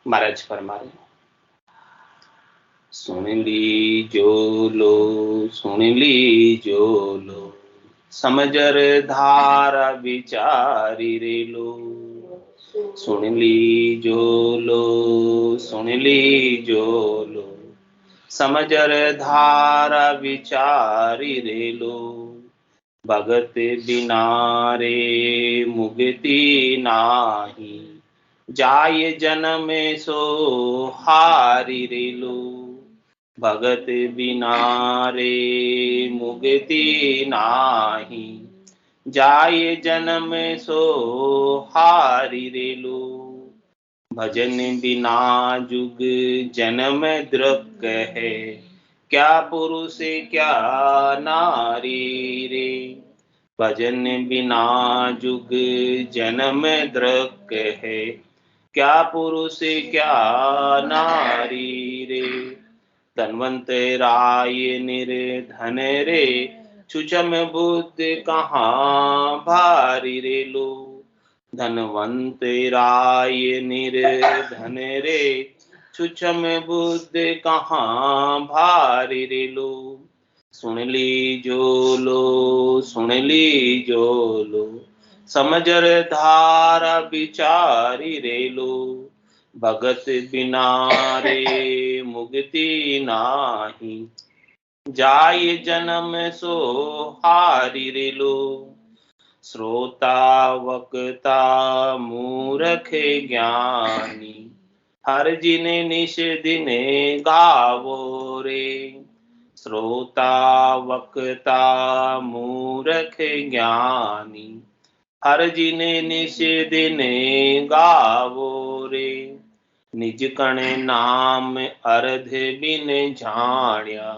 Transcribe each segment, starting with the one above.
महाराज फरमा रहे, सुन ली जो लो, सुन ली जो लो, समझर धारा विचारी रे लो। सुन ली जो लो, सुन ली जो लो, समझर धारा विचारी रे लो। भगत बिना रे मुक्ति नाही, जाय जन्म सो हारि रे लो। भगत बिना रे मुक्ति नाही, जाय जन्म सो हारि रे लो। भजन बिना जुग जन्म दृक है, क्या पुरुष क्या नारी रे। भजन बिना जुग जन्म दृक है, क्या पुरुष क्या नारी रे। धनवंत राय निर्धन रे, छुचम बुद्ध कहाँ भारी रे लो। धनवंत राय निर्धन रे, छुचम बुद्ध कहाँ भारी रे लो। सुन ली जो लो, सुन ली जो लो, समझर धारा विचारी रे लो। भगत बिना रे मुक्ति नाही, जाय जन्म सो हारि रे लो। श्रोता वक्ता मूर्ख ज्ञानी, हर जिने निश दिने गावो रे। श्रोता वक्ता मूर्ख ज्ञानी, हर जिने निश दिने गावो रे। निज कण नाम अर्ध बिन जाण्या,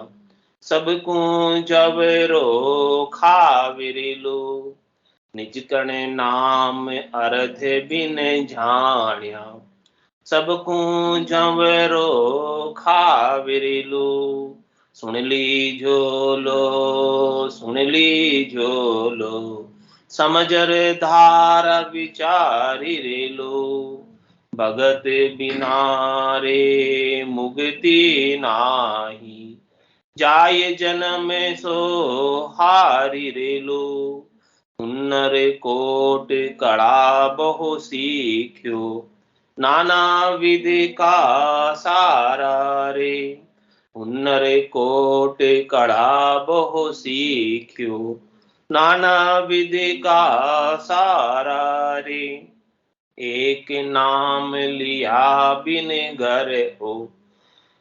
सबको जबरो खाविरि लो। निज कण नाम अर्ध बिन जाण्या, सबको जबरो खाविरि लो। सुन ली जो लो, सुन ली जो लो, समझर धारा विचारी रे लो। भगत बिना रे मुक्ति नाही, जाय जन्म सो हारि रे लो। हुनर कोट कड़ा बहु सीख्यो, नाना विधि का सारा रे। हुनर कोट कड़ा बहु सीख्यो, नाना विधि का सारा रे। एक नाम लिया बिन घर हो,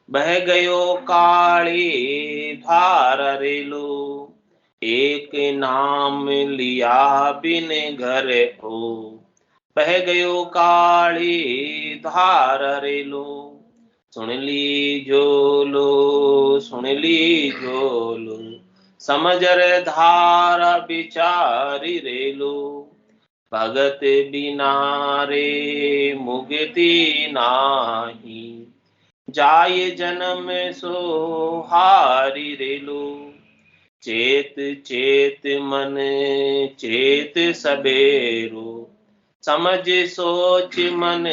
बह गयो काली धार रे लो। एक नाम लिया बिन घर हो, बह गयो काली धार रे लो। सुन ली जो लो, सुन ली जो लो, समझर धारा विचारी रे लो। भगत बिना रे मुक्ति नाही, जाय जन्म सो हारि रे लो। चेत चेत मन चेत सबेरो, समझ सोच मन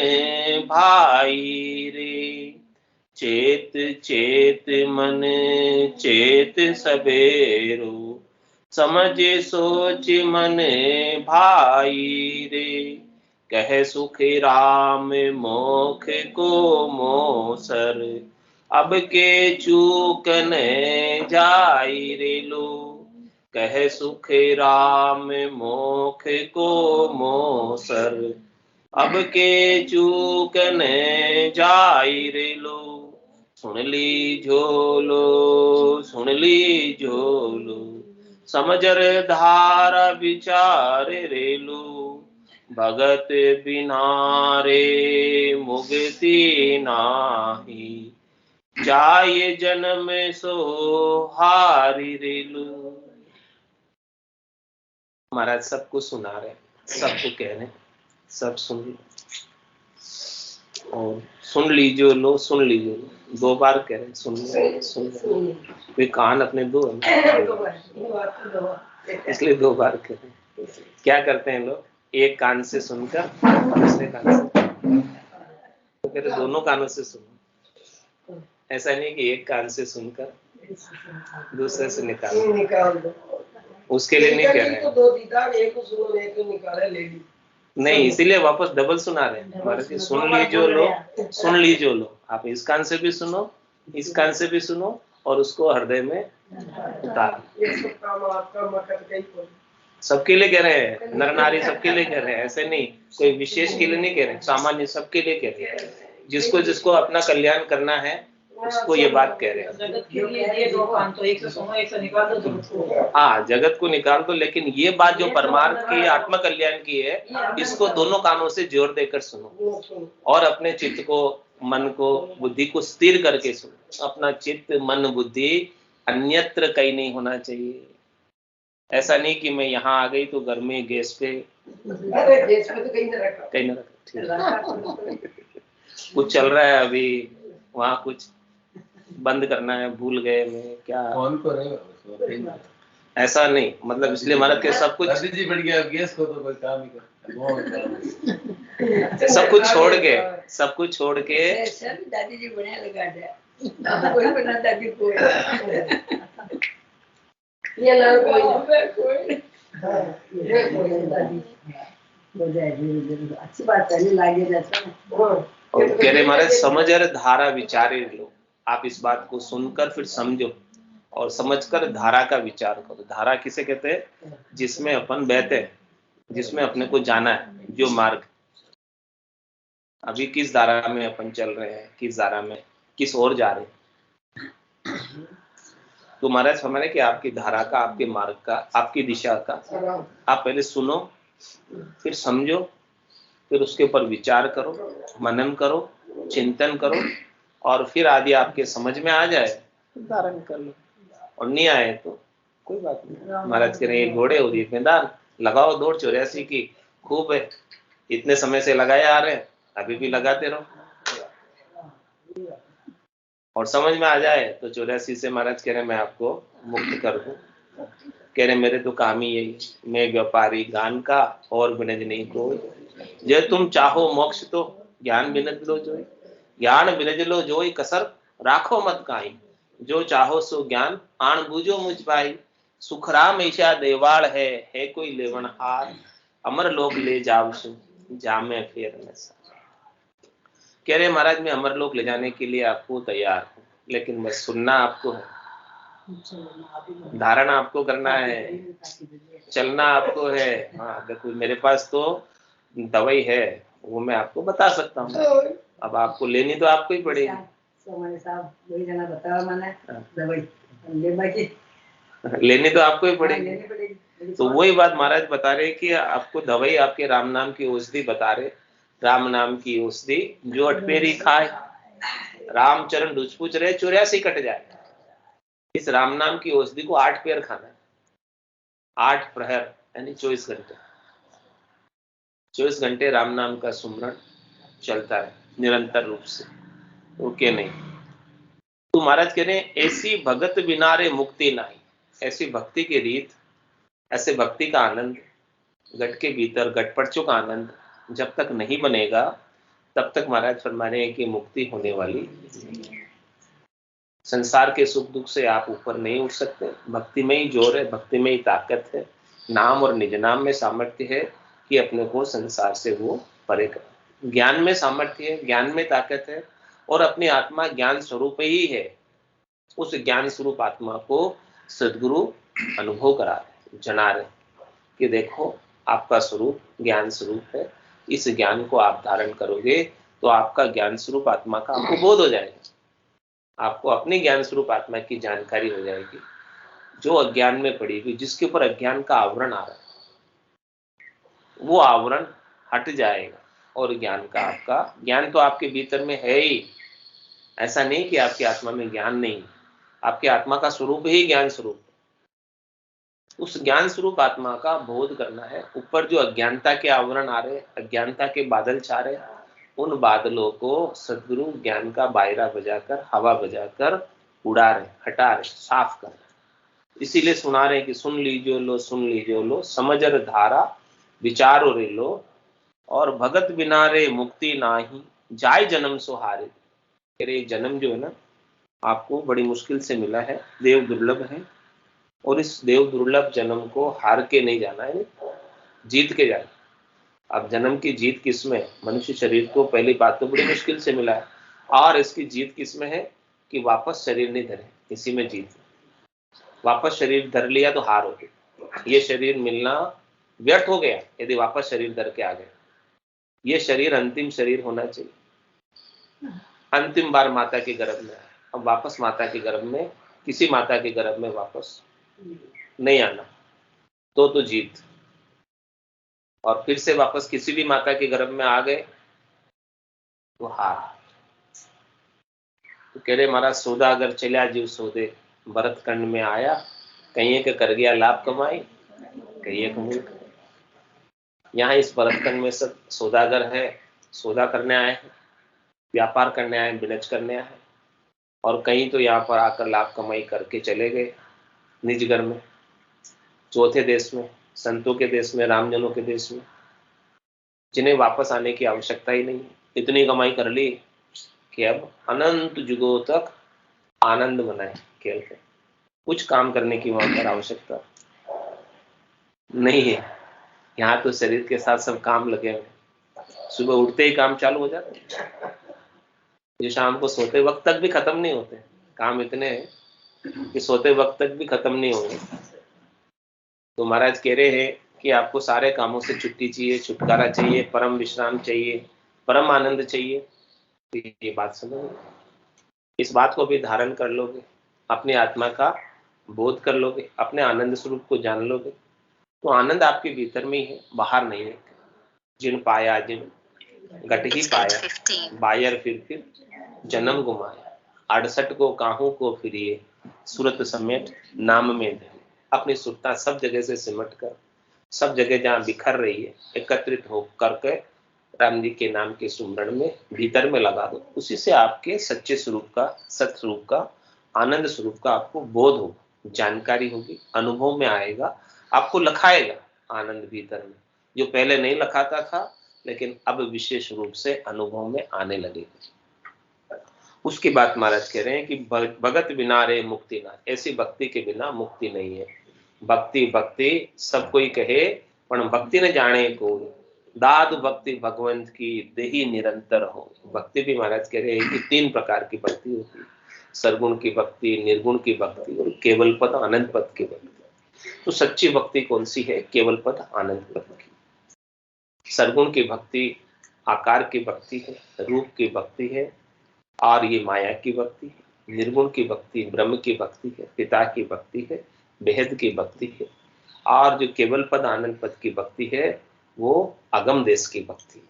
भाई रे। चेत चेत मन चेत सबेरो, समझ सोच मन भाई रे। कह सुख राम मोख को मोसर, अब के चूकन जाई रे लो। कह सुख राम मोख को मोसर, अब के चूकन जाई रे लो। सुन ली जो लो, सुन ली जो लो, समझर धारा विचार रे लो। भगत बिना रे मुक्ति नाही, जाय जन्म सो हारि रे लो। महाराज सबको सुना रहे, सबको कह रहे, सब सुन लो। और सुन लीजिए लो, सुन लीजिए लो, 2 बार कह रहे, सुन लो, सुन लो। वे कान अपने 2 इसलिए 2 बार कह रहे। क्या करते हैं लोग, एक कान से सुनकर दूसरे कान से तो कह रहे दोनों कानों से सुनो, ऐसा नहीं कि एक कान से सुनकर दूसरे से निकाल दो, उसके लिए नहीं कह रहे हैं। दो दीदार, एक को सुनो एक को निकाले ले ली, नहीं इसीलिए वापस डबल सुना रहे हैं महाराज जी। सुन लीजिए लो, सुन लीजिए लो, आप इस कान से भी सुनो, इस कान से भी सुनो और उसको हृदय में उतार। सबके लिए कह रहे हैं, नर नारी सबके लिए कह रहे हैं, ऐसे नहीं कोई विशेष के लिए नहीं कह रहे, सामान्य सबके लिए कह रहे हैं। जिसको जिसको अपना कल्याण करना है उसको ये बात कह रहे हैं। जगत के लिए ये दो कान, तो एक से सुनो एक से निकाल दो जगत को। हाँ जगत को निकाल दो, लेकिन ये बात जो परमार्थ की आत्म कल्याण की है, इसको दोनों कानों से जोर देकर सुनो और अपने चित्त को, मन को, बुद्धि को स्थिर करके सुनो। अपना चित्त मन बुद्धि अन्यत्र कहीं नहीं होना चाहिए। ऐसा नहीं कि मैं यहाँ आ गई तो घर में गैस पे, गैस पे तो कहीं न रखा, कुछ चल रहा है अभी, वहाँ कुछ बंद करना है, भूल गए मैं क्या, कौन करेगा, ऐसा नहीं। मतलब इसलिए महाराज के सब कुछ जी बढ़ गया, गैस को तो कोई काम ही कर, सब कुछ छोड़ के, सब कुछ छोड़ के दादी जी बढ़िया लगा कोई बना दादी को ये लड़ कोई अच्छी बात है, लागे जैसा। और कह रहे महाराज समझ और धारा विचारे लो। आप इस बात को सुनकर फिर समझो और समझकर धारा का विचार करो। धारा किसे कहते हैं? जिसमें अपन बहते हैं, जिसमें अपने को जाना है, जो मार्ग। अभी किस धारा में अपन चल रहे हैं, किस धारा में, किस ओर जा रहे हैं। तो महाराज हमारे कि आपकी धारा का, आपके मार्ग का, आपकी दिशा का आप पहले सुनो, फिर समझो, फिर उसके ऊपर विचार करो, मनन करो, चिंतन करो और फिर आदि आपके समझ में आ जाए तो धारण कर लो, और नहीं आए तो कोई बात नहीं। महाराज कह रहे हैं घोड़े हो रही मैदान लगाओ, दौड़ 84 की खूब है, इतने समय से लगाए आ रहे हैं, अभी भी लगाते रहो और समझ में आ जाए तो 84 से महाराज कह रहे मैं आपको मुक्त कर दूं। कह रहे मेरे तो काम ही यही, मैं व्यापारी गान का और बिनज नहीं कोई। जो तुम चाहो मोक्ष तो ज्ञान बिनज लो जोई, ज्ञान बिनज लो जोई कसर राखो मत काई। जो चाहो सो ज्ञान आण बूझो मुझ पाई। सुखराम ऐसा देवाल है कोई लेवन हार। अमर लोक ले जाओ सु जामे फेर न सा। कह रहे महाराज मैं अमरलोक ले जाने के लिए आपको तैयार हूँ, लेकिन बस सुनना आपको है, धारणा आपको करना है, चलना आपको है। हाँ देखो मेरे पास तो दवाई है, वो मैं आपको बता सकता हूँ, अब आपको लेनी तो आपको ही पड़ेगी। लेनी तो आपको ही पड़ेगी। तो वही बात महाराज बता रहे कि आपको दवाई आपके राम नाम की औषधि बता रहे। राम नाम की औषधि जो अटपेरी खाए, राम चरण डुचपुच रहे 84 कट जाए। इस राम नाम की औषधि को 8 पेर खाना है, 8 प्रहर यानी 24 घंटे। 24 घंटे राम नाम का सुमरण चलता है निरंतर रूप से, ओके नहीं। तो महाराज कह रहे हैं ऐसी भगत बिना रे मुक्ति नहीं। ऐसी भक्ति की रीत, ऐसे भक्ति का आनंद, घट के भीतर घटपड़चों का आनंद जब तक नहीं बनेगा तब तक महाराज फरमा रहे हैं कि मुक्ति होने वाली। संसार के सुख दुख से आप ऊपर नहीं उठ सकते। भक्ति में ही जोर है, भक्ति में ही ताकत है, नाम और निज नाम में सामर्थ्य है कि अपने को संसार से वो परे करे। ज्ञान में सामर्थ्य है, ज्ञान में ताकत है और अपनी आत्मा ज्ञान स्वरूप ही है। उस ज्ञान स्वरूप आत्मा को सद्गुरु अनुभव करा रहे, जना रहे कि देखो आपका स्वरूप ज्ञान स्वरूप है, इस ज्ञान को आप धारण करोगे तो आपका ज्ञान स्वरूप आत्मा का आपको बोध हो जाएगा। आपको अपनी ज्ञान स्वरूप आत्मा की जानकारी हो जाएगी। जो अज्ञान में पड़ी हुई, जिसके ऊपर अज्ञान का आवरण आ रहा है, वो आवरण हट जाएगा और ज्ञान का, आपका ज्ञान तो आपके भीतर में है ही। ऐसा नहीं कि आपकी आत्मा में ज्ञान नहीं, आपकी आत्मा का स्वरूप ही ज्ञान स्वरूप। उस ज्ञान स्वरूप आत्मा का बोध करना है। ऊपर जो अज्ञानता के आवरण आ रहे, अज्ञानता के बादल छा रहे, उन बादलों को सद्गुरु ज्ञान का बायरा बजाकर, हवा बजाकर उड़ा रहे, हटा रहे, साफ कर रहे। इसीलिए सुना रहे कि सुन लीजिए लो, सुन लीजिए लो, समझर धारा विचारो रे लो, और भगत बिना रे मुक्ति नाही। जाय जन्म सो हारे। कह रहे जन्म जो है ना आपको बड़ी मुश्किल से मिला है, देव दुर्लभ है, और इस देव दुर्लभ जन्म को हार के नहीं जाना है, जीत के जाना। अब जन्म की जीत किसमें? मनुष्य शरीर को पहली बात तो बड़ी मुश्किल से मिला है, और इसकी जीत किसमें है कि वापस शरीर नहीं धरे, इसी में जीत। वापस शरीर धर लिया तो हार हो गई। ये शरीर मिलना व्यर्थ हो गया यदि वापस शरीर धर के आ गए। ये शरीर अंतिम शरीर होना चाहिए। अंतिम बार माता के गर्भ में आया, अब वापस माता के गर्भ में, किसी माता के गर्भ में वापस नहीं आना, तो जीत। और फिर से वापस किसी भी माता के गर्भ में आ गए तो हार। तो कह रहे महाराज सौदा अगर चलिया जीव सौदे, भरत खंड में आया, कहीं के कर गया लाभ कमाई, कहीं एक मूल। यहाँ इस भरत खंड में सब सौदागर है, सौदा करने आए हैं, व्यापार करने आए, बिजनेस करने आए, और कहीं तो यहाँ पर आकर लाभ कमाई करके चले गए निज घर में, चौथे देश में, संतों के देश में, रामजनों के देश में, जिन्हें वापस आने की आवश्यकता ही नहीं। इतनी कमाई कर ली कि अब अनंत युगों तक आनंद मनाए खेल के, कुछ काम करने की वहां पर आवश्यकता नहीं है। यहाँ तो शरीर के साथ सब काम लगे हुए, सुबह उठते ही काम चालू हो जाते हैं, जो शाम को सोते वक्त तक भी खत्म नहीं होते। काम इतने हैं कि सोते वक्त तक भी खत्म नहीं होंगे। तो महाराज कह रहे हैं कि आपको सारे कामों से छुट्टी चाहिए, छुटकारा चाहिए, परम विश्राम चाहिए, परम आनंद चाहिए। तो ये बात समझ, इस बात को भी धारण कर लोगे, अपनी आत्मा का बोध कर लोगे, अपने आनंद स्वरूप को जान लोगे, तो आनंद आपके भीतर में ही है, बाहर नहीं है। जिन पाया जिन घट ही पाया, बायर फिर जन्म गुमाया, 68 को काहू को फिरिए, सूरत समेट नाम में धरे। अपनी सुरता सब जगह से सिमट कर, सब जगह जहां बिखर रही है, एकत्रित हो करके राम जी के नाम के सुमरण में भीतर में लगा दो। उसी से आपके सच्चे स्वरूप का, सत स्वरूप का, आनंद स्वरूप का आपको बोध होगा, जानकारी होगी, अनुभव में आएगा, आपको लखाएगा आनंद भीतर में, जो पहले नहीं लखाता था लेकिन अब विशेष रूप से अनुभव में आने लगेगा। उसकी बात महाराज कह रहे हैं कि भगत बिना रे मुक्ति ना, ऐसी भक्ति के बिना मुक्ति नहीं है। भक्ति भक्ति सब कोई कहे, पर भक्ति न जाने को, दाद भक्ति भगवंत की देही निरंतर हो। भक्ति भी महाराज कह रहे हैं कि 3 प्रकार की भक्ति होती है, सरगुण की भक्ति, निर्गुण की भक्ति और केवल पद आनंद पद की भक्ति। तो सच्ची भक्ति कौन सी है? केवल पद आनंद पद की। सरगुण की भक्ति आकार की भक्ति है, रूप की भक्ति है, और ये माया की भक्ति है। निर्गुण की भक्ति ब्रह्म की भक्ति है, पिता की भक्ति है, बेहद की भक्ति है। और जो केवल पद आनंद पद की भक्ति है वो अगम देश की भक्ति है,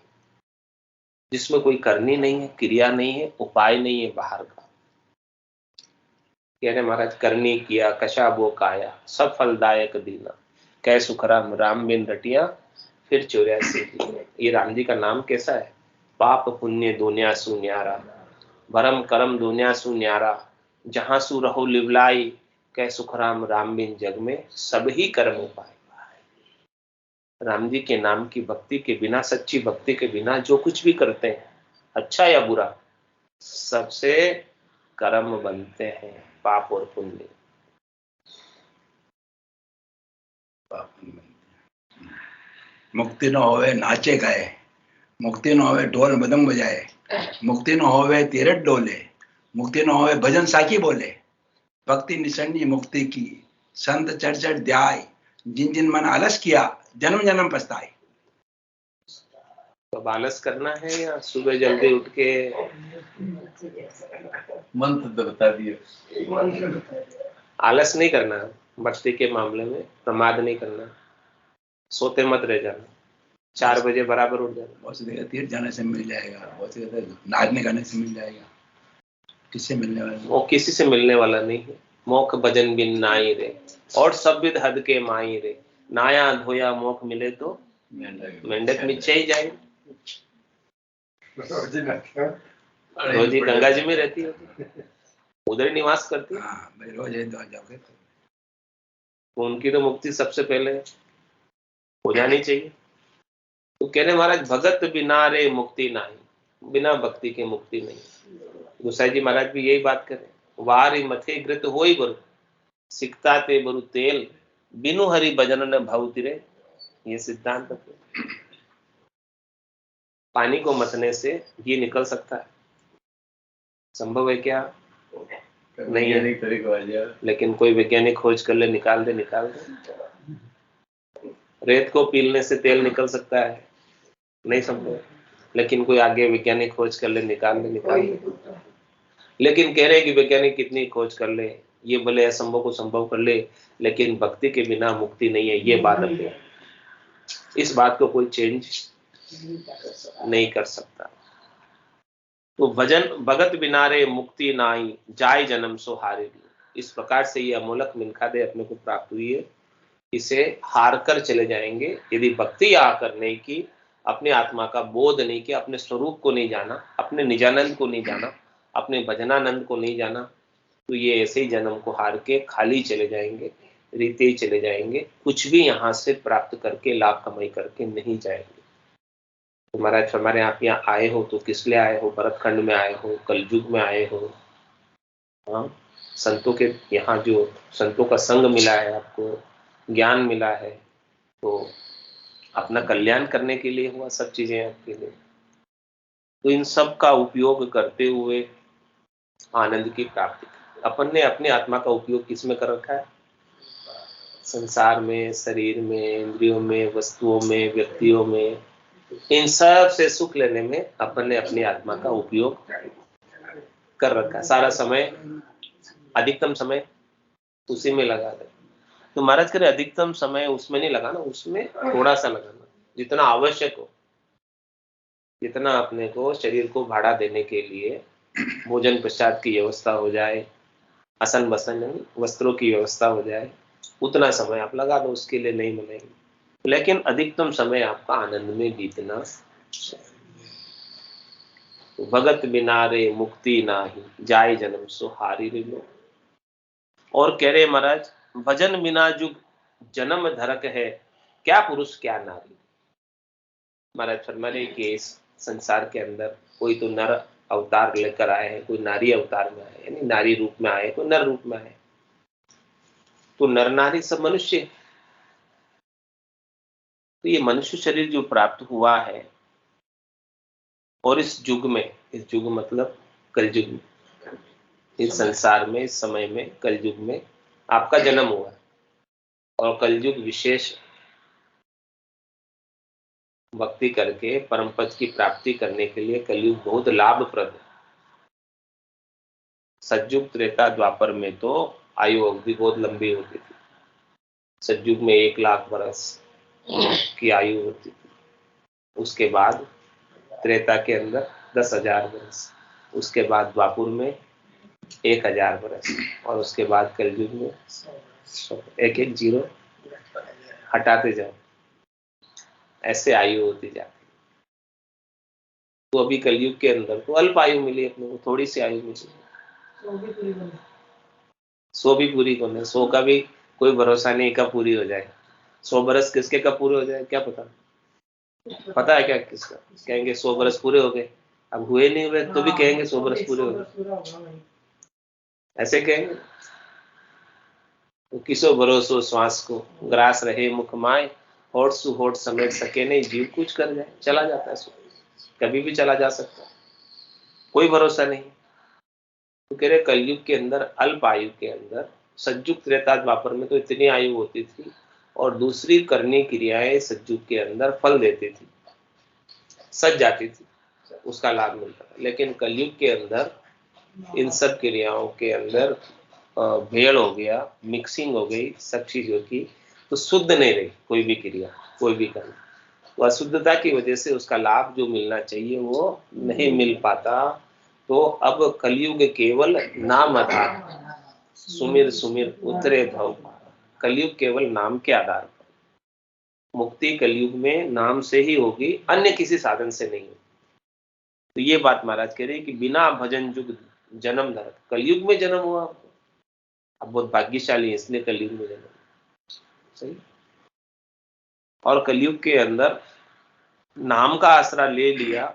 जिसमें कोई करनी नहीं है, क्रिया नहीं है, उपाय नहीं है बाहर का। कह रहे महाराज करनी किया कशा बो काया, सब फलदायक दीना, कै सुखराम राम बिन रटिया, फिर 84। ये राम जी का नाम कैसा है? पाप पुण्य दुनिया सु न्यारा, भरम करम दुनिया सु न्यारा, जहां सु रहो लिवलाई, कै सुखराम राम बिन जग में सब ही कर्म उपाय। राम जी के नाम की भक्ति के बिना, सच्ची भक्ति के बिना जो कुछ भी करते हैं, अच्छा या बुरा, सबसे कर्म बनते हैं, पाप और पुण्य। मुक्ति न होवे नाचे गाए, मुक्ति न होवे ढोल मदम बजाए, मुक्ति न होवे तीरथ डोले, मुक्ति न होवे भजन साखी बोले, भक्ति निसन्नी मुक्ति की, संत चढ़ चढ़ ध्याय, जिन जिन मन आलस किया जन्म जन्म पछताए। तो आलस करना है या सुबह जल्दी उठ के मंत्र तो बता दिए। आलस नहीं करना, भक्ति के मामले में प्रमाद नहीं करना, सोते मत रह जाना, 4 बजे बराबर उठ जाना। बहुत सी जगह तीर्थ जाने से मिल जाएगा, बहुत सी जगह नाचने गाने से मिल जाएगा, किससे मिलने वाला? वो किसी से मिलने वाला नहीं है। मोख भजन बिन नाई रे, और सब विद हद के माई रे, नाया धोया मोख मिले तो मेंढक नीचे ही जाए। रोजी गंगा जी में रहती होती, उधर ही निवास करती है। हाँ भाई, रोज जाओगे तो उनकी तो मुक्ति सबसे पहले हो जानी चाहिए। तो कह रहे महाराज भगत बिना रे मुक्ति नहीं, बिना भक्ति के मुक्ति नहीं। गोसाई जी महाराज भी यही बात करें, वारी मथे घृत होई बरु सिकता ते बरु तेल बिनु हरि भजन न भावती रे। ये सिद्धांत है। पानी को मथने से घी निकल सकता है, संभव है क्या? नहीं है। लेकिन कोई वैज्ञानिक खोज कर ले, निकाल दे। रेत को पीलने से तेल निकल सकता है? नहीं संभव। लेकिन कोई आगे वैज्ञानिक खोज कर ले, निकाल दे। लेकिन कह रहे कि वैज्ञानिक कितनी खोज कर ले, ये भले असंभव को संभव कर ले, लेकिन भक्ति के बिना मुक्ति नहीं है, ये बात है। इस बात को कोई चेंज नहीं कर सकता। तो भजन भगत बिना रे मुक्ति नाई जाय जन्म सो हारे। इस प्रकार से ये अमोलक मिनखादे अपने को प्राप्त हुई है। इसे हार कर चले जाएंगे यदि भक्ति आकर नहीं की, अपने आत्मा का बोध नहीं किया, अपने स्वरूप को नहीं जाना, अपने निजानंद को नहीं जाना, अपने भजनानंद को नहीं जाना, तो ये ऐसे ही जन्म को हार के खाली चले जाएंगे, रीते ही चले जाएंगे, कुछ भी यहाँ से प्राप्त करके लाभ कमाई करके नहीं जाएंगे। तो महाराज हमारे आप यहाँ आए हो तो किस लिए आए हो? भरतखंड में आए हो, कलयुग में आए हो। हाँ, संतों के यहाँ जो संतों का संग मिला है, आपको ज्ञान मिला है, तो अपना कल्याण करने के लिए हुआ सब चीजें आपके लिए। तो इन सब का उपयोग करते हुए आनंद की प्राप्ति। अपन ने अपने आत्मा का उपयोग किस में कर रखा है? संसार में, शरीर में, इंद्रियों में, वस्तुओं में, व्यक्तियों में, इन सब से सुख लेने में अपन ने अपनी आत्मा का उपयोग कर रखा है। सारा समय, अधिकतम समय उसी में लगा दे। तो महाराज करे अधिकतम समय उसमें नहीं लगाना, उसमें थोड़ा सा लगाना, जितना आवश्यक हो, जितना अपने को शरीर को भाड़ा देने के लिए भोजन प्रसाद की व्यवस्था हो जाए, आसन बसन वस्त्रों की व्यवस्था हो जाए, उतना समय आप लगा दो, उसके लिए नहीं मनाएंगे। लेकिन अधिकतम समय आपका आनंद में बीतना। भगत बिना रे मुक्ति नाही जाय जन्म सो हारी रे लो। और कह रहे महाराज, भजन बिना जुग जन्म धरक है, क्या पुरुष क्या नारी। महाराज फरमा रहे कि इस संसार के अंदर कोई तो नर अवतार लेकर आए हैं, कोई नारी अवतार में आए, यानी नारी रूप में आए, कोई नर रूप में आए। तो नर नारी सब मनुष्य। तो ये मनुष्य शरीर जो प्राप्त हुआ है, और इस युग में, इस युग मतलब कलयुग में, इस संसार में, इस समय में, कलयुग में आपका जन्म हुआ। और कलयुग विशेष भक्ति करके परम पद की प्राप्ति करने के लिए कलयुग बहुत लाभप्रद है। सतयुग त्रेता द्वापर में तो आयु अवधि बहुत लंबी होती थी। सतयुग में 1 लाख वर्ष की आयु होती थी। उसके बाद त्रेता के अंदर 10,000 वर्ष, उसके बाद द्वापुर में 1,000 वर्ष, और उसके बाद कलयुग में 1-1 जीरो हटाते जाओ, ऐसे आयु होती जाती। तो अभी कलयुग के अंदर तो अल्प आयु मिली अपने को, थोड़ी सी आयु मिली। 100 भी पूरी करने, 100 का भी कोई भरोसा नहीं कब पूरी हो जाए। 100 बरस किसके कब पूरे हो जाए क्या पता? पता है क्या किसका? कहेंगे 100 बरस पूरे हो गए, अब हुए नहीं हुए तो भी कहेंगे 100 बरस पूरे हो गए, ऐसे कहेंगे। तो किसो भरोसो श्वास को, ग्रास रहे मुख माय, होठ सु होठ समेट सके नहीं, जीव कुछ कर जाए, चला जाता है, कभी भी चला जा सकता है, कोई भरोसा नहीं। तो कह रहे कलयुग के अंदर, अल्प आयु के अंदर, सतयुग त्रेता द्वापर में तो इतनी आयु होती थी, और दूसरी करनी क्रियाएं सतयुग के अंदर फल देती थी, सज जाती थी, उसका लाभ मिलता था। लेकिन कलयुग के अंदर इन सब क्रियाओं के अंदर भेड़ हो गया, मिक्सिंग हो गई सब चीजों की, तो शुद्ध नहीं रही कोई भी क्रिया, कोई भी कर्म। तो अशुद्धता की वजह से उसका लाभ जो मिलना चाहिए वो नहीं मिल पाता। तो अब कलयुग केवल नाम आधार, सुमिर सुमिर उतरे भव। कलयुग केवल नाम के आधार पर, मुक्ति कलयुग में नाम से ही होगी, अन्य किसी साधन से नहीं होगी। तो ये बात महाराज कह रहे हैं कि बिना भजन युग जन्म धर, कलयुग में जन्म हुआ आपको, आप बहुत भाग्यशाली है इसलिए कलयुग में जन्म। सही। और कलयुग के अंदर नाम का आसरा ले लिया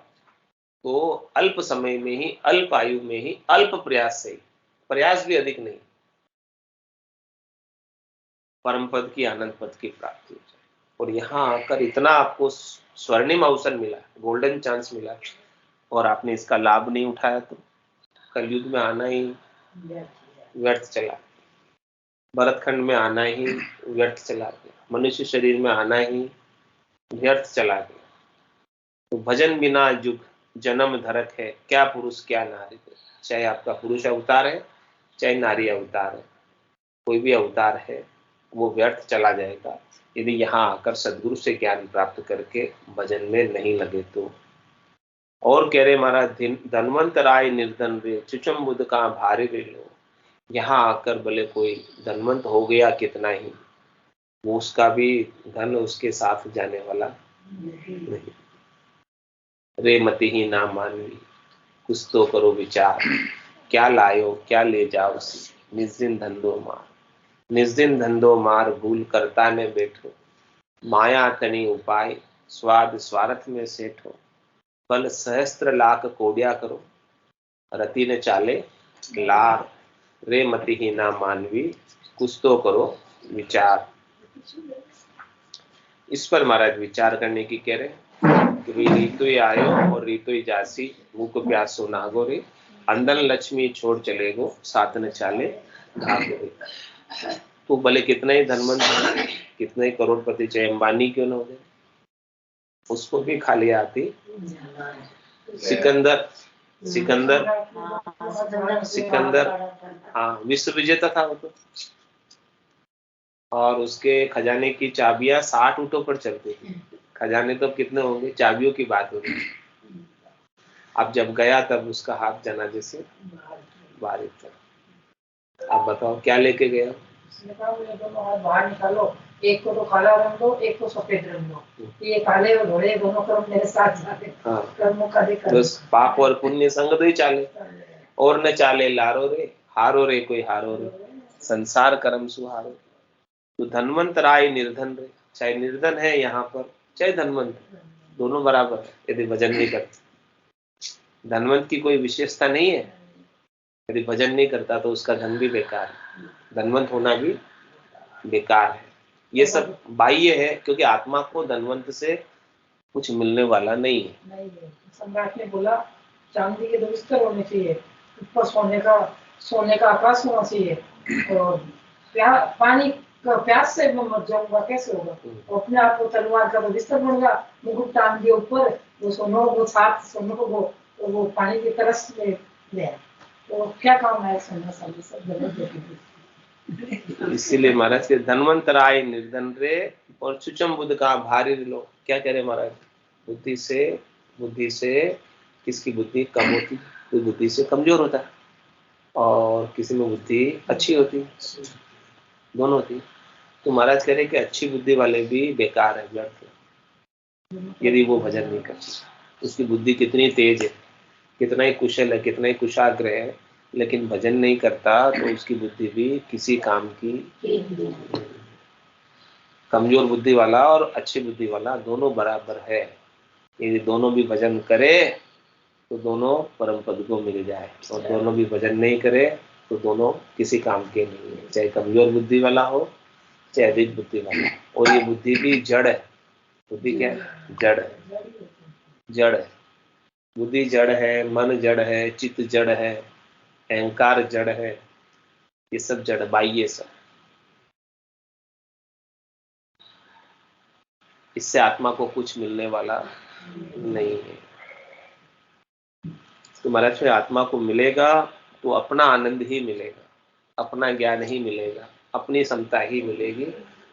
तो अल्प समय में ही, अल्प आयु में ही, अल्प प्रयास से ही, प्रयास भी अधिक नहीं, परम पद की, आनंद पद की प्राप्ति हो जाए। और यहाँ आकर इतना आपको स्वर्णिम अवसर मिला, गोल्डन चांस मिला, और आपने इसका लाभ नहीं उठाया तो कलयुग में आना ही व्यर्थ चला, भरतखंड में आना ही व्यर्थ चला गया, मनुष्य शरीर में आना ही व्यर्थ चला गया। तो भजन बिना युग जन्म धरक है, क्या पुरुष क्या नारी। चाहे आपका पुरुष अवतार है, चाहे नारी अवतार है, कोई भी अवतार है वो व्यर्थ चला जाएगा यदि यहाँ आकर सदगुरु से ज्ञान प्राप्त करके भजन में नहीं लगे तो। और कह रहे महाराज, धनवंत राय निर्धन रे, चुचम बुध का भारी रे लो। यहाँ आकर भले कोई धनवंत हो गया कितना ही, वो उसका भी धन उसके साथ जाने वाला नहीं। रे मति ही ना मानवी, कुछ तो करो विचार, क्या लायो क्या ले जाओ सी, निज दिन धंधो मार। निज दिन धंधो मार, भूल करता ने बैठो, माया तनी उपाय, स्वाद स्वार्थ में सेठो। फल सहस्त्र लाख कोडिया करो, रति ने चाले लार। रे मति ही ना मानवी, कुछ तो करो विचार। इस पर महाराज विचार करने की कह रहे कि रीतु आयो और रीतु जासी, भूख प्यासो नागो रे। अंदन लक्ष्मी छोड़ चले गो, साथ न चाले भागो रे। तो भले कितना ही धनवंत हो, कितने ही करोड़पति, चाहे अंबानी क्यों न हो गए, उसको भी खाली आती। सिकंदर सिकंदर सिकंदर हाँ, विश्व विजेता था वो तो, और उसके खजाने की चाबियां 60 ऊँटों पर चलती थी। खजाने तो कितने होंगे, चाबियों की बात होगी। अब जब गया तब उसका हाथ जनाजे से बाहर था। अब बताओ क्या लेके गया? उसने कहा मुझे दोनों हाथ बाहर निकालो, एक को तो काला रंग दो, एक को सफेद रंग दो, ये काले और धोले दोनों कर्म मेरे साथ जाते। हाँ, कर्मों का देखा बस पाप और पुण्य संग दो ही चाले, और न चाले लारो रे, हारो रे कोई हारो रे, संसार कर्म सुहारो। तो धनवंत राय निर्धन रे, चाहे निर्धन है यहाँ पर चाहे धनवंत, दोनों बराबर है यदि भजन नहीं करते। धनवंत की कोई विशेषता नहीं है, यदि भजन नहीं करता तो उसका धन भी बेकार है, धनवंत होना भी बेकार है। ये सब बाह्य है, क्योंकि आत्मा को धनवंत से कुछ मिलने वाला नहीं है। सम्राट ने बोला चांदी के 2 बिस्तर होने चाहिए, ऊपर सोने का आकाश होना चाहिए, और पानी का प्यास से मैं मर जाऊंगा कैसे होगा। और अपने आप को तलवार का बिस्तर बन गया, मुकुट टांग दिया ऊपर, वो सोनो वो साथ सोनो को वो पानी की तरस में गया, तो क्या काम है सोना साली सब गलत। इसीलिए महाराज के धनवंत राय निर्धन रे और सुचम बुद्ध का भारी लो। क्या कह रहे महाराज? बुद्धि से किसकी बुद्धि कम होती, कोई बुद्धि से कमजोर होता है, और किसी में बुद्धि अच्छी होती, दोनों होती। तो महाराज कह रहे कि अच्छी बुद्धि वाले भी बेकार है, व्यर्थ है यदि वो भजन नहीं करते। उसकी बुद्धि कितनी तेज है, कितना ही कुशल है, कितना ही कुशाग्र है, लेकिन भजन नहीं करता तो उसकी बुद्धि भी किसी काम की। कमजोर बुद्धि वाला और अच्छी बुद्धि वाला दोनों बराबर है, यदि दोनों भी भजन करे तो दोनों परम पद को मिल जाए, और दोनों भी भजन नहीं करे तो दोनों किसी काम के नहीं है, चाहे कमजोर बुद्धि वाला हो चाहे अधिक बुद्धि वाला। और ये बुद्धि भी जड़ है। बुद्धि क्या है? जड़ है, जड़ है। बुद्धि जड़ है, मन जड़ है, चित्त जड़ है, अहंकार जड़ है, ये सब जड़ बाह्य सब। इससे आत्मा को कुछ मिलने वाला नहीं है। तो महाराज फिर आत्मा को मिलेगा तो अपना आनंद ही मिलेगा, अपना ज्ञान ही मिलेगा, अपनी क्षमता ही मिलेगी,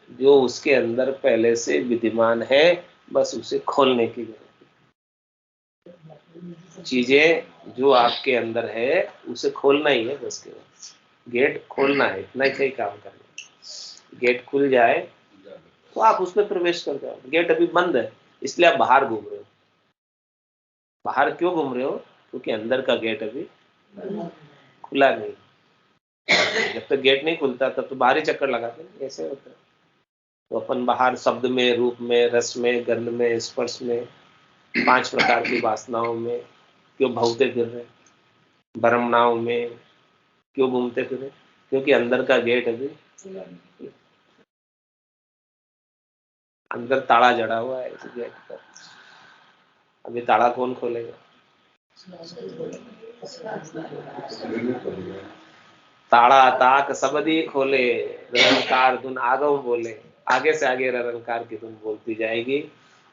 जो उसके अंदर पहले से विद्यमान है, बस उसे खोलने की जरूरत है। चीजें जो आपके अंदर है उसे खोलना ही है, बस केवल गेट खोलना है, इतना ही काम करना है। गेट खुल जाए तो आप उसमें प्रवेश कर जाओ। गेट अभी बंद है, इसलिए आप बाहर घूम रहे हो। बाहर क्यों घूम रहे हो? क्योंकि अंदर का गेट अभी खुला नहीं। जब तक गेट नहीं खुलता तब तो बाहर ही चक्कर लगाते हैं, ऐसे होता है। तो अपन बाहर शब्द में, रूप में, रस में, गंध में, स्पर्श में, 5 प्रकार की वासनाओं में, क्यों भौते फिर रहे, भरम नाव में क्यों घूमते फिर रहे? क्योंकि अंदर का गेट अभी अंदर ताला जड़ा हुआ है इस गेट पर। अभी ताला कौन खोलेगा? ताड़ा ताक सबदी खोले, ररंकार धुन आगम बोले। आगे से आगे ररंकार की धुन बोलती जाएगी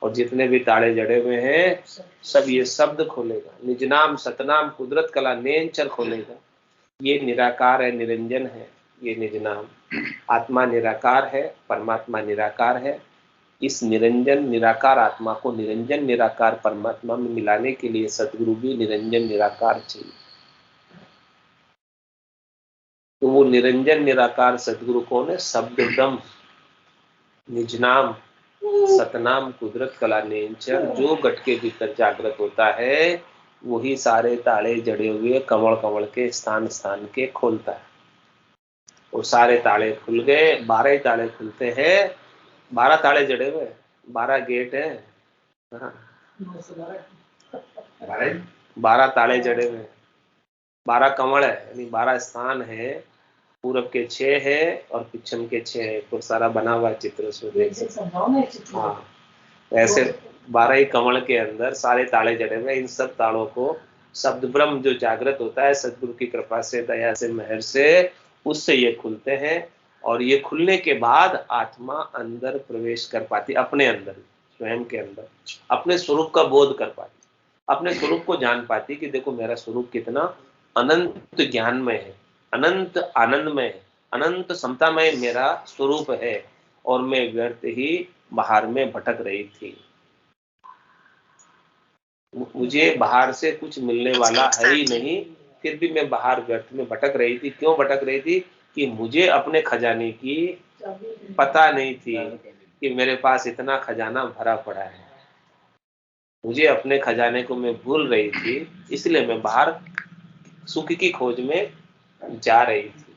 और जितने भी ताड़े जड़े हुए हैं सब ये शब्द खोलेगा। निज नाम सतनाम कुदरत कला नेंचर खोलेगा। ये निराकार है, निरंजन है, ये निज नाम। आत्मा निराकार है, परमात्मा निराकार है। इस निरंजन निराकार आत्मा को निरंजन निराकार परमात्मा में मिलाने के लिए सदगुरु भी निरंजन निराकार चाहिए। तो वो निरंजन निराकार सदगुरु कौन है? शब्द ब्रह्म, निज नाम सतनाम कुदरत कला नेंचर। जो घट के भीतर जागृत होता है वही सारे ताले जड़े हुए कमल कमल के स्थान स्थान के खोलता है। वो सारे ताले खुल गए, 12 ताले खुलते हैं। 12 ताले जड़े हुए, 12 गेट है। 12 ताले जड़े हुए, 12 कमल है, यानी 12 स्थान है। पूरब के 6 है और पश्चिम के 6 है। कुछ सारा बना हुआ चित्र उसमें देख सकते। हाँ, ऐसे 12 ही कमल के अंदर सारे ताले जड़े हुए। इन सब तालों को शब्द ब्रह्म जो जागृत होता है सदगुरु की कृपा से, दया से, मेहर से, उससे ये खुलते हैं। और ये खुलने के बाद आत्मा अंदर प्रवेश कर पाती, अपने अंदर, स्वयं के अंदर अपने स्वरूप का बोध कर पाती, अपने स्वरूप को जान पाती कि देखो मेरा स्वरूप कितना अनंत ज्ञानमय है, अनंत आनंदमय है, अनंत समतामय मेरा स्वरूप है और मैं व्यर्थ ही बाहर में भटक रही थी। मुझे बाहर से कुछ मिलने वाला है ही नहीं, फिर भी मैं बाहर व्यर्थ में भटक रही थी। क्यों भटक रही थी? कि मुझे अपने खजाने की पता नहीं थी कि मेरे पास इतना खजाना भरा पड़ा है। मुझे अपने खजाने को मैं भूल रही थी, इसलिए मैं बाहर सुख की खोज में जा रही थी।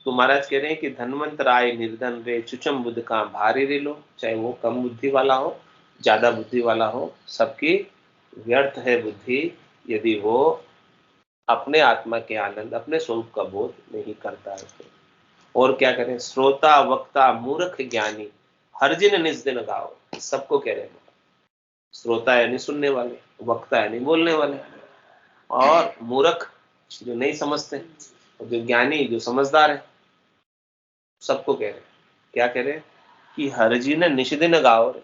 तो महाराज कह रहे हैं कि धनवंत राय निर्धन रे, चुचम बुद्ध का भारी रे लो। चाहे वो कम बुद्धि वाला हो, ज्यादा बुद्धि वाला हो, सबकी व्यर्थ है बुद्धि यदि वो अपने आत्मा के आनंद, अपने स्वरूप का बोध नहीं करता है। और क्या करें? श्रोता वक्ता मूर्ख ज्ञानी हर जिन निज दिन गाओ। सबको कह रहे हैं, श्रोता यानी सुनने वाले, वक्ता यानी बोलने वाले, और मूर्ख जो नहीं समझते, और जो ज्ञानी जो समझदार है, सबको कह रहे। क्या कह रहे? कि हर जिन निष्दिन गाओ रे।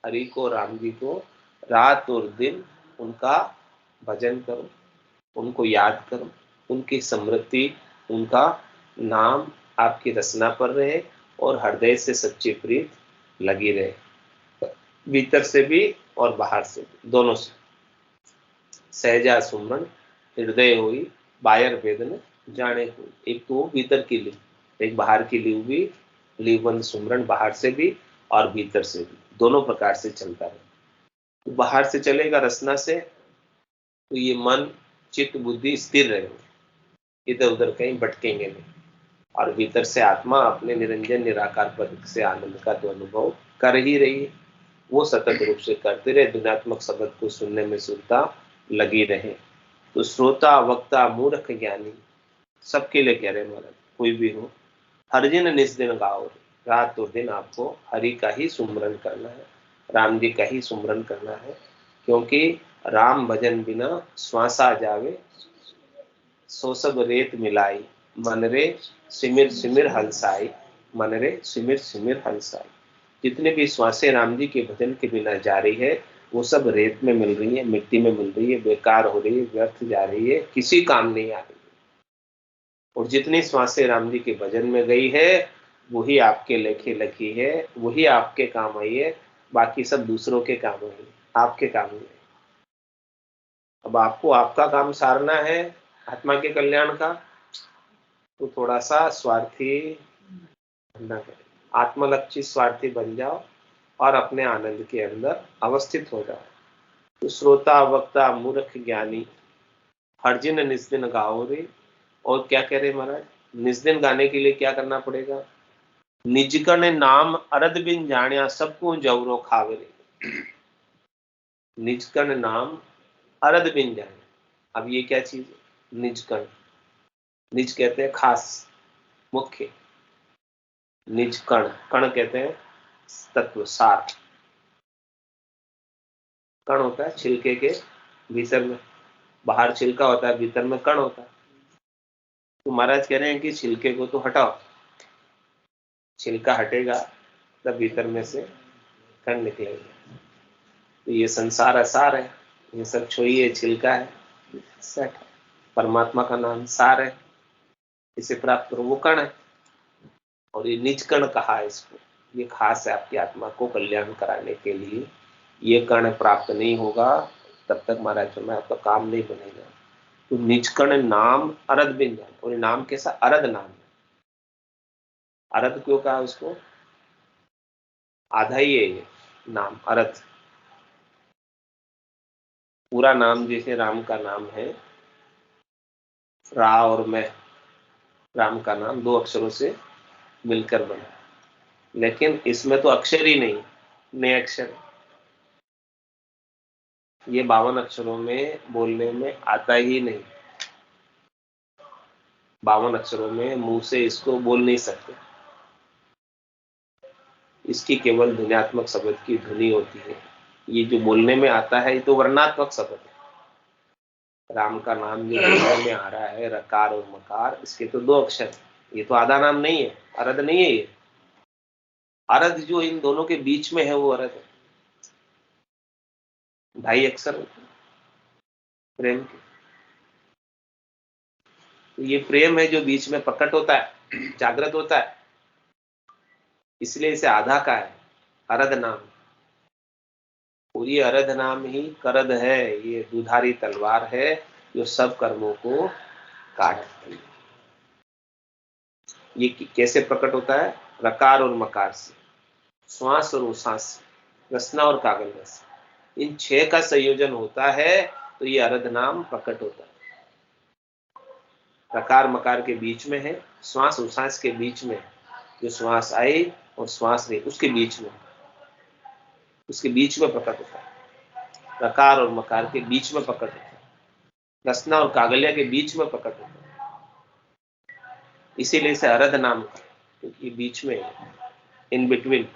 हरि को, राम जी को रात और दिन उनका भजन करो, उनको याद करो, उनकी स्मृति, उनका नाम आपकी रचना पर रहे और हृदय से सच्ची प्रीत लगी रहे, भीतर से भी और बाहर से भी, दोनों से। सहजा सुमन हृदय हुई बायर वेदन जाने को। एक तो भीतर की ली, एक बाहर की ली हुई लीवन सुमरन, बाहर से भी और भीतर से भी, दोनों प्रकार से चलता है। तो बाहर से चलेगा रचना से, तो ये मन चित्त बुद्धि स्थिर रहेगा, इधर उधर कहीं भटकेंगे नहीं। और भीतर से आत्मा अपने निरंजन निराकार पद से आनंद का तो अनुभव कर ही रही है। वो सतत रूप से करते रहे, गुणात्मक शब्द को सुनने में सुनता लगी रहे। तो श्रोता वक्ता मूर्ख ज्ञानी सबके लिए कह रहे महाराज, कोई भी हो, हर दिन निज दिन गाओ। रात और दिन आपको हरि का ही सुमरन करना है, राम जी का ही सुमरन करना है। क्योंकि राम भजन बिना श्वासा जावे, सो सब रेत मिलाई, मन रे सिमिर सिमिर हलसाई, मन रे सिमिर सिमिर हलसाई। जितने भी श्वासें राम जी के भजन के बिना जा रही है वो सब रेत में मिल रही है, मिट्टी में मिल रही है, बेकार हो रही है, व्यर्थ जा रही है, किसी काम नहीं आ रही है। और जितनी श्वासें राम जी के भजन में गई है वही आपके लेखे लगी है, वही आपके काम आई है, बाकी सब दूसरों के काम आई है, आपके काम नहीं। अब आपको आपका काम सारना है आत्मा के कल्याण का, तो थोड़ा सा स्वार्थी बनना है, आत्मलक्षी स्वार्थी बन जाओ और अपने आनंद के अंदर अवस्थित हो जाओ। तो श्रोता वक्ता मूर्ख ज्ञानी हर जिन निज दिन गाओ रे। और क्या कह रहे महाराज? निज दिन गाने के लिए क्या करना पड़ेगा? निजकन नाम अरद बिन जानिया सबको जवरो खावे रे। निजकन नाम अरद बिन जाने। अब ये क्या चीज है? निज कण। निज कहते हैं खास, मुख्य। निज कण, कण कहते हैं तत्व, सार। कण होता है छिलके के भीतर में, बाहर छिलका होता है, भीतर में कण होता है। तो महाराज कह रहे हैं कि छिलके को तो हटाओ, छिलका हटेगा तब भीतर में से कण निकलेगा। तो ये संसार असार है, ये सब छोइए, छिलका है, सेट। परमात्मा का नाम सार है, इसे प्राप्त करो, वो कण है। और ये निज कण कहा है इसको, ये खास है आपकी आत्मा को कल्याण कराने के लिए। ये कण प्राप्त नहीं होगा तब तक महाराज में आपका काम नहीं बनेगा। तो निज कण नाम अरद बिन जान। और ये नाम कैसा? अरद नाम है। अरद क्यों कहा उसको? आधा ही है ये नाम अरद। पूरा नाम जैसे राम का नाम है, रा और मैं, राम का नाम 2 अक्षरों से मिलकर बना, लेकिन इसमें तो अक्षर ही नहीं, नए अक्षर। ये 52 अक्षरों में बोलने में आता ही नहीं। 52 अक्षरों में मुंह से इसको बोल नहीं सकते। इसकी केवल ध्वन्यात्मक शब्द की धुनी होती है। ये जो बोलने में आता है ये तो वर्णात्मक शब्द है। राम का नाम जो बोलने में आ रहा है, रकार और मकार, इसके तो 2 अक्षर। ये तो आधा नाम नहीं है, अरद नहीं है ये। अरद जो इन दोनों के बीच में है वो अरद है। 2.5 अक्षर होते हैं प्रेम के। तो ये प्रेम है जो बीच में प्रकट होता है, जागृत होता है, इसलिए इसे आधा का है, अरद नाम। और ये अरद नाम ही करद है, ये दुधारी तलवार है जो सब कर्मों को काटती है। ये कैसे प्रकट होता है? रकार और मकार से, श्वास और उश्वास से, रसना और कागल से, इन 6 का संयोजन होता है तो ये अरद नाम प्रकट होता है। रकार मकार के बीच में है, श्वास उश्वास के बीच में, जो श्वास आए और श्वास नहीं, उसके बीच में, उसके बीच में प्रकट होता है। रकार और मकार के बीच में प्रकट होता है, रसना और कागलिया के बीच में प्रकट होता है। इसीलिए इसे अरद नाम का, क्योंकि बीच में, इन बिटवीन।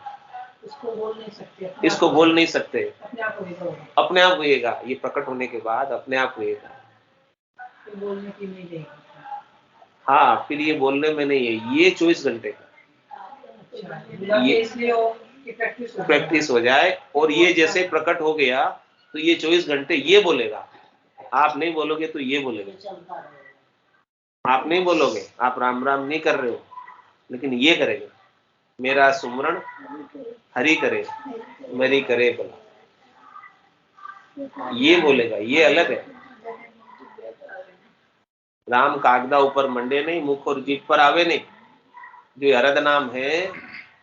इसको बोल नहीं सकते, इसको बोल नहीं सकते, अपने आप होगा, अपने आप होएगा। ये प्रकट होने के बाद अपने आप होएगा। फिर बोलने की नहीं देगी। हाँ, फिर ये बोलने में नहीं है, ये 24 घंटे का ये इसलिए प्रैक्टिस हो जाए। और ये जैसे प्रकट हो गया तो ये 24 घंटे ये बोलेगा। आप नहीं बोलोगे तो ये बोलेगा। आप नहीं बोलोगे, आप राम राम नहीं कर रहे हो, लेकिन ये करेगा, मेरा सुमरण हरि करे, मेरी करे भला, ये बोलेगा। ये अलग है। राम कागदा ऊपर मंडे नहीं, मुख और जीभ पर आवे नहीं। जो अरद नाम है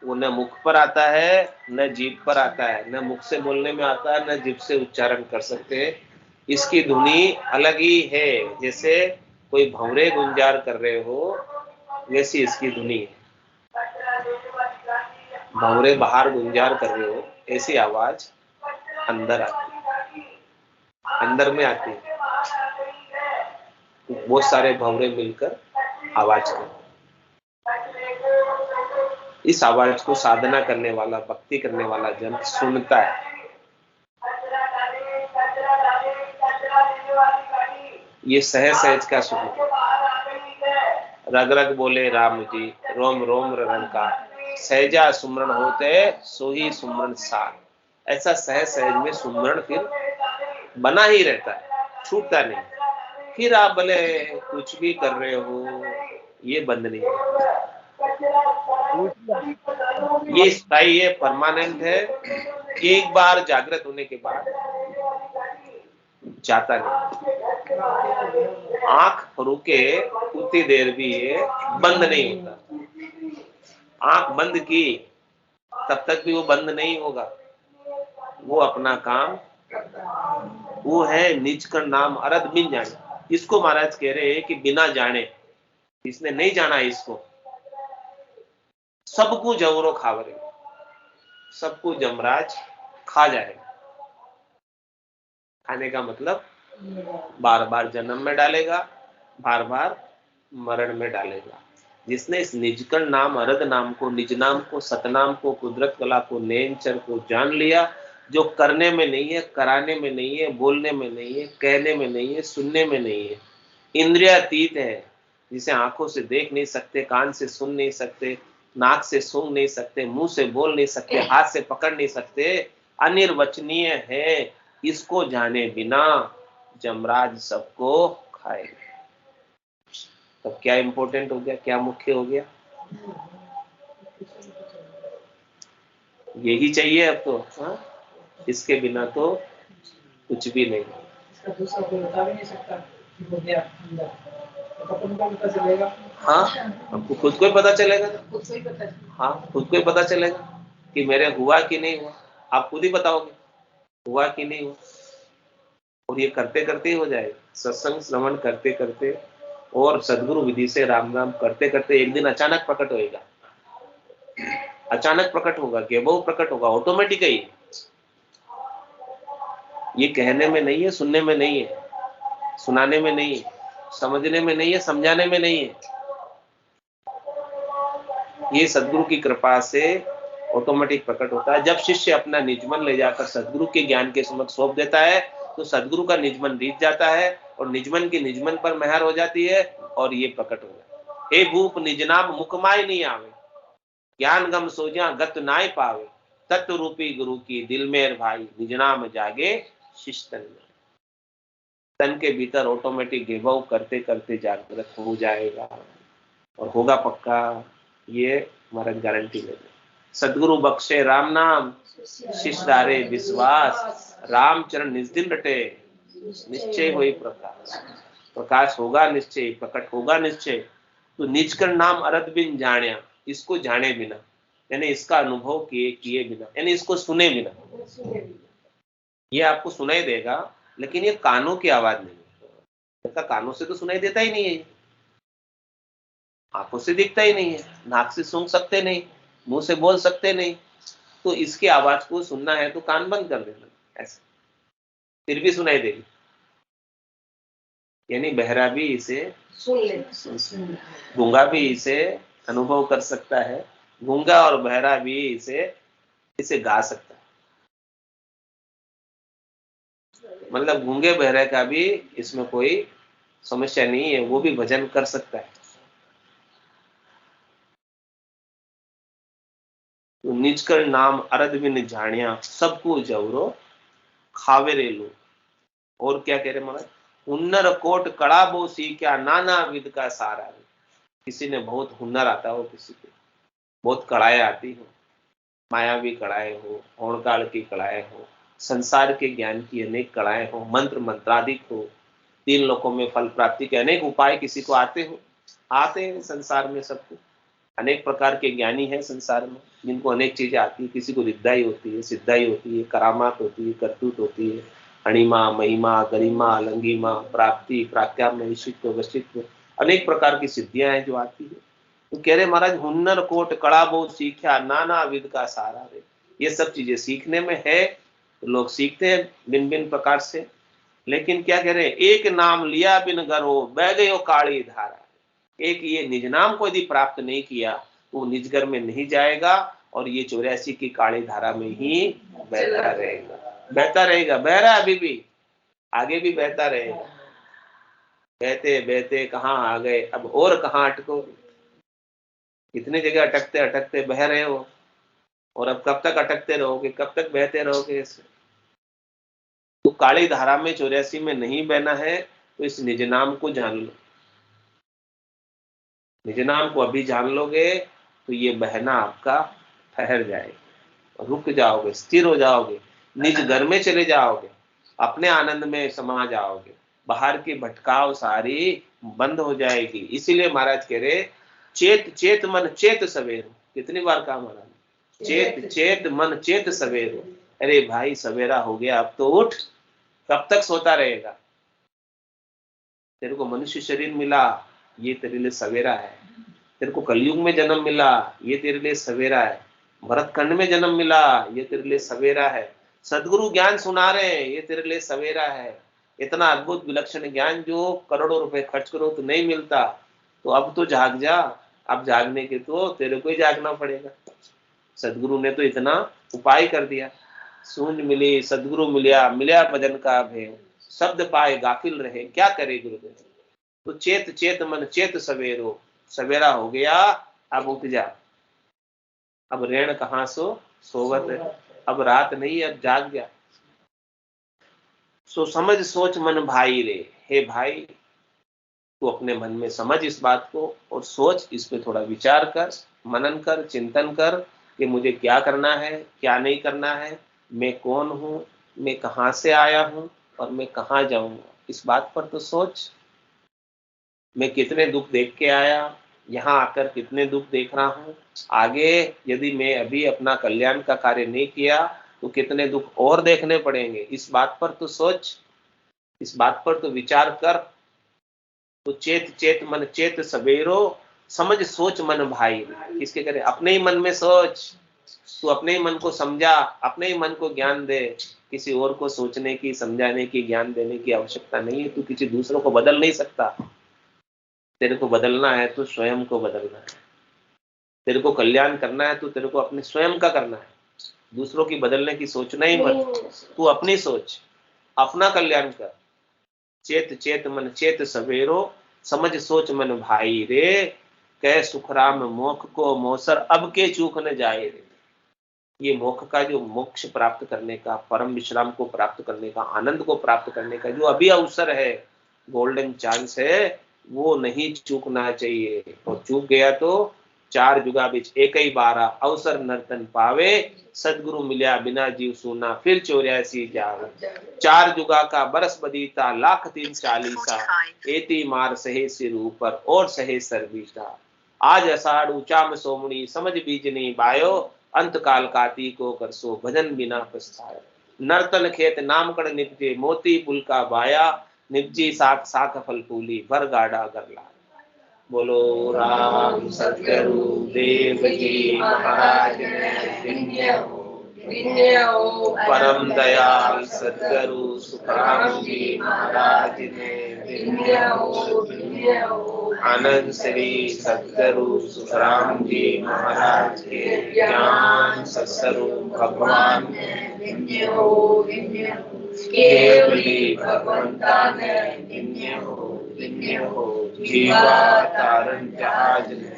वो न मुख पर आता है न जीभ पर आता है, न मुख से बोलने में आता है, न जीभ से उच्चारण कर सकते हैं। इसकी धुनी अलग ही है। जैसे कोई भंवरे गुंजार कर रहे हो वैसी इसकी धुनी है। भंवरे बाहर गुंजार कर रहे हो, ऐसी आवाज अंदर आती है, अंदर में आती है। बहुत सारे भंवरे मिलकर आवाज करते। इस आवाज को साधना करने वाला, भक्ति करने वाला जन सुनता है। ये सहज सहज का सुन, रग रग बोले राम जी, रोम रोम रंकार, सहजा सुमरण होते सो ही सुमरण सार। ऐसा सहज सहज में सुमरण फिर बना ही रहता है, छूटता नहीं। फिर आप भले कुछ भी कर रहे हो, ये बंद नहीं है, ये स्थायी है, परमानेंट है। एक बार जागृत होने के बाद जाता नहीं। आंख रुके उतनी देर भी ये बंद नहीं होता। आंख बंद की तब तक भी वो बंद नहीं होगा, वो अपना काम, वो है निज का नाम अरद बिन जाने। इसको महाराज कह रहे हैं कि बिना जाने, इसने नहीं जाना इसको, सबको जवरो खावरे, सबको जमराज खा जाएगा। खाने का मतलब बार बार जन्म में डालेगा, बार बार मरण में डालेगा। जिसने इस निजकण नाम, अरद नाम को, निज नाम को, सतनाम को, कुदरत कला को, नैनचर को जान लिया, जो करने में नहीं है, कराने में नहीं है, बोलने में नहीं है, कहने में नहीं है, सुनने में नहीं है, इंद्रियातीत है, जिसे आंखों से देख नहीं सकते, कान से सुन नहीं सकते, नाक से सूंघ नहीं सकते, मुंह से बोल नहीं सकते, हाथ से पकड़ नहीं सकते, अनिर्वचनीय है, इसको जाने बिना जमराज सबको खाएगा। तब क्या इंपॉर्टेंट हो गया, क्या मुख्य हो गया? यही चाहिए अब तो। हाँ, इसके बिना तो कुछ भी नहीं। इसका दूसरा कोई बता भी नहीं सकता कि हो गया अंदर, तो अपन को पता चलेगा। हाँ, आपको खुद को ही पता चलेगा। खुद को ही पता। हाँ, खुद को ही पता चलेगा कि मेरे हुआ कि नहीं हुआ। आप खुद ही बताओगे हुआ कि नहीं हुआ, और ये करते करते ही हो जाएगा। सत्संग श्रवण करते करते और सदगुरु विधि से राम राम करते करते एक दिन अचानक प्रकट होएगा, अचानक प्रकट होगा, गेबो प्रकट होगा, ऑटोमेटिक ही। ये कहने में नहीं है, सुनने में नहीं है, सुनाने में नहीं है, समझने में नहीं है, समझाने में नहीं है। ये सदगुरु की कृपा से ऑटोमेटिक प्रकट होता है। जब शिष्य अपना निजमन ले जाकर सदगुरु के ज्ञान के समक्ष सौंप देता है तो सदगुरु का निजमन रीत जाता है और निजमन की निजमन पर मेहर हो जाती है और ये प्रकट हो जाता है। हे भूप निजनाम मुकमाय नहीं आवे, ज्ञान गम सोजा गत नाय पावे, तत्व रूपी गुरु की दिल मेर भाई, निजनाम जागे शिस्तन में। तन के भीतर ऑटोमेटिक गिवअप करते करते जागृत हो जाएगा और होगा पक्का। ये हमारा गारंटी ले। सदगुरु बख्शे राम नाम, शिष्टारे विश्वास, रामचरण निज दिन रटे, निश्चय होई प्रकाश। प्रकाश होगा निश्चय, प्रकट होगा निश्चय। तो निजकर नाम अरद बिन जाण्या, इसको जाने बिना, यानी इसका अनुभव किए बिना, यानी इसको सुने बिना। ये आपको सुनाई देगा लेकिन ये कानों की आवाज नहीं है। कानों से तो सुनाई देता ही नहीं है, आंखों से दिखता ही नहीं है, नाक से सूंघ सकते नहीं, मुंह से बोल सकते नहीं। तो इसकी आवाज को सुनना है तो कान बंद कर देना, ऐसे फिर भी सुनाई देगी। यानी बहरा भी इसे सुन ले, गूंगा भी इसे अनुभव कर सकता है, गूंगा और बहरा भी इसे गा सकता है। मतलब गूंगे बहरे का भी इसमें कोई समस्या नहीं है, वो भी भजन कर सकता है। तो निजकर नाम अरद बिन जानिया, सबको जवरो खावे रे लो। और क्या कह रहे महाराज, हुन्नर कोट कड़ा बो सीख्या, नाना विद का सारा। किसी ने बहुत हुनर आता हो, किसी को बहुत कड़ाएं आती हो, मायावी कड़ाएं हो, होड़काल की कड़ाएं हो, संसार के ज्ञान की अनेक कड़ाएं हो, मंत्र मंत्रादिक हो, तीन लोकों में फल प्राप्ति के अनेक उपाय किसी को आते हैं संसार में। सबको अनेक प्रकार के ज्ञानी हैं संसार में जिनको अनेक चीजें आती है। किसी को रिद्धाई होती है, सिद्धाई होती है, करामात होती है, करतूत होती है, अणिमा, महिमा, गरिमा, अलंगिमा, प्राप्ति, प्राज्ञाम्य, ईशित्व, वशित्व, अनेक प्रकार की सिद्धियां हैं जो आती है। तो कह रहे महाराज, हुन्नर कोट कड़ा बहुत सीखा, नाना विद का सहारा रे। ये सब चीजें सीखने में है तो लोग सीखते हैं भिन्न भिन्न प्रकार से। लेकिन क्या कह रहे हैं, एक नाम लिया बिन गरो बह गयो काली धारा। एक ये निज नाम को यदि प्राप्त नहीं किया तो निजगर में नहीं जाएगा और ये 84 की काली धारा में ही बहता रहेगा। बह रहा है अभी भी, आगे भी बहता रहेगा। बहते बहते कहाँ आ गए, अब और कहाँ अटको। कितनी जगह अटकते अटकते बह रहे हो, और अब कब तक अटकते रहोगे, कब तक बहते रहोगे ऐसे। तो काली धारा में 84 में नहीं बहना है तो इस निज नाम को जान लो। निज नाम को अभी जान लोगे तो ये बहना आपका ठहर जाएगा, रुक जाओगे, स्थिर हो जाओगे, निज घर में चले जाओगे, अपने आनंद में समा जाओगे, बाहर की भटकाव सारी बंद हो जाएगी। इसीलिए महाराज कह रहे, चेत चेत मन चेत सवेरो। कितनी बार कहा महाराज, चेत चेत मन चेत सवेरो। अरे भाई सवेरा हो गया, अब तो उठ, कब तक सोता रहेगा। तेरे को मनुष्य शरीर मिला, ये तेरे लिए सवेरा है। तेरे को कलयुग में जन्म मिला, ये तेरे लिए सवेरा है। भरतखंड में जन्म मिला, ये तेरे लिए सवेरा है। सदगुरु ज्ञान सुना रहे हैं, ये तेरे लिए सवेरा है। इतना अद्भुत विलक्षण ज्ञान जो करोड़ों रुपए खर्च करो तो नहीं मिलता, तो अब तो जाग जा। अब जागने के तो तेरे को ही जागना पड़ेगा। सदगुरु ने तो इतना उपाय कर दिया। सूंड मिली सदगुरु मिलिया, मिलिया भजन का भेद, शब्द पाए गाफिल रहे, क्या करे गुरुदेव। तो चेत चेत मन चेत सवेरो, सवेरा हो गया, अब उठ जा। अब रेण कहाँ सो सोवत है, अब रात नहीं अब जाग गया। सो समझ सोच मन भाई रे, हे भाई तू अपने मन में समझ इस बात को और सोच, इस पे थोड़ा विचार कर, मनन कर, चिंतन कर कि मुझे क्या करना है, क्या नहीं करना है, मैं कौन हूँ, मैं कहाँ से आया हूँ और मैं कहाँ जाऊंगा। इस बात पर तो सोच। मैं कितने दुख देख के आया, यहाँ आकर कितने दुख देख रहा हूँ, आगे यदि मैं अभी अपना कल्याण का कार्य नहीं किया तो कितने दुख और देखने पड़ेंगे। इस बात पर तो सोच, इस बात पर तो विचार कर। तो चेत चेत मन चेत सवेरो, समझ सोच मन भाई। किसके करे? अपने ही मन में सोच। तू अपने ही मन को समझा, अपने ही मन को ज्ञान दे। किसी और को सोचने की, समझाने की, ज्ञान देने की आवश्यकता नहीं है। तू किसी दूसरों को बदल नहीं सकता। तेरे को बदलना है तो स्वयं को बदलना है। तेरे को कल्याण करना है तो तेरे को अपने स्वयं का करना है। दूसरों की बदलने की सोचना ही मत। तू अपनी सोच, अपना कल्याण कर। चेत चेत मन चेत सवेरो, समझ सोच मन भाई रे, कह सुखराम मोख को मोसर अब के चूक न जाए रे। ये मोक्ष का, जो मोक्ष प्राप्त करने का, परम विश्राम को प्राप्त करने का, आनंद को प्राप्त करने का जो अभी अवसर है, गोल्डन चांस है, वो नहीं चूकना चाहिए। और चूक गया तो चार जुगा बीच एक ही बारा, अवसर नर्तन पावे, सदगुरु मिलिया बिना जीव सुना, फिर 84 जावे। चार जुगा का बरस बदीता, लाख 340, एती मार सहे सिर ऊपर और सहे सर्विसा। आज अषाढ़ ऊंचा में सोमणी, समझ बीजनी बायो, अंत काल काती को करसो, भजन बिना पछतायो। नर्तन खेत नाम कड़ निपजे, मोती पुल का बाया, निपजी साख साख फल फूली, भर गाड़ा गरला। बोलो राम सतगुरु देव जी महाराज परम दयाल सतगुरु सुखराम जी महाराज ने, आनंद श्री सतगुरु सुखराम जी महाराज के ज्ञान सत्स्वरूप भगवान केवली भगवंता ने जीवा तारण जहाज ने,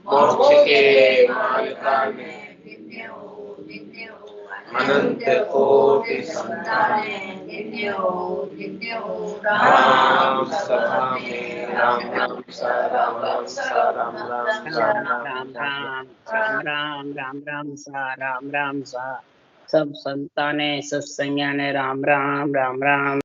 मोक्ष के मालिका ने, अनंत कोटि संताने, राम सभा में राम राम सा राम राम सा राम राम सा राम राम सा सब संताने सत्संज्ञाने राम राम राम राम।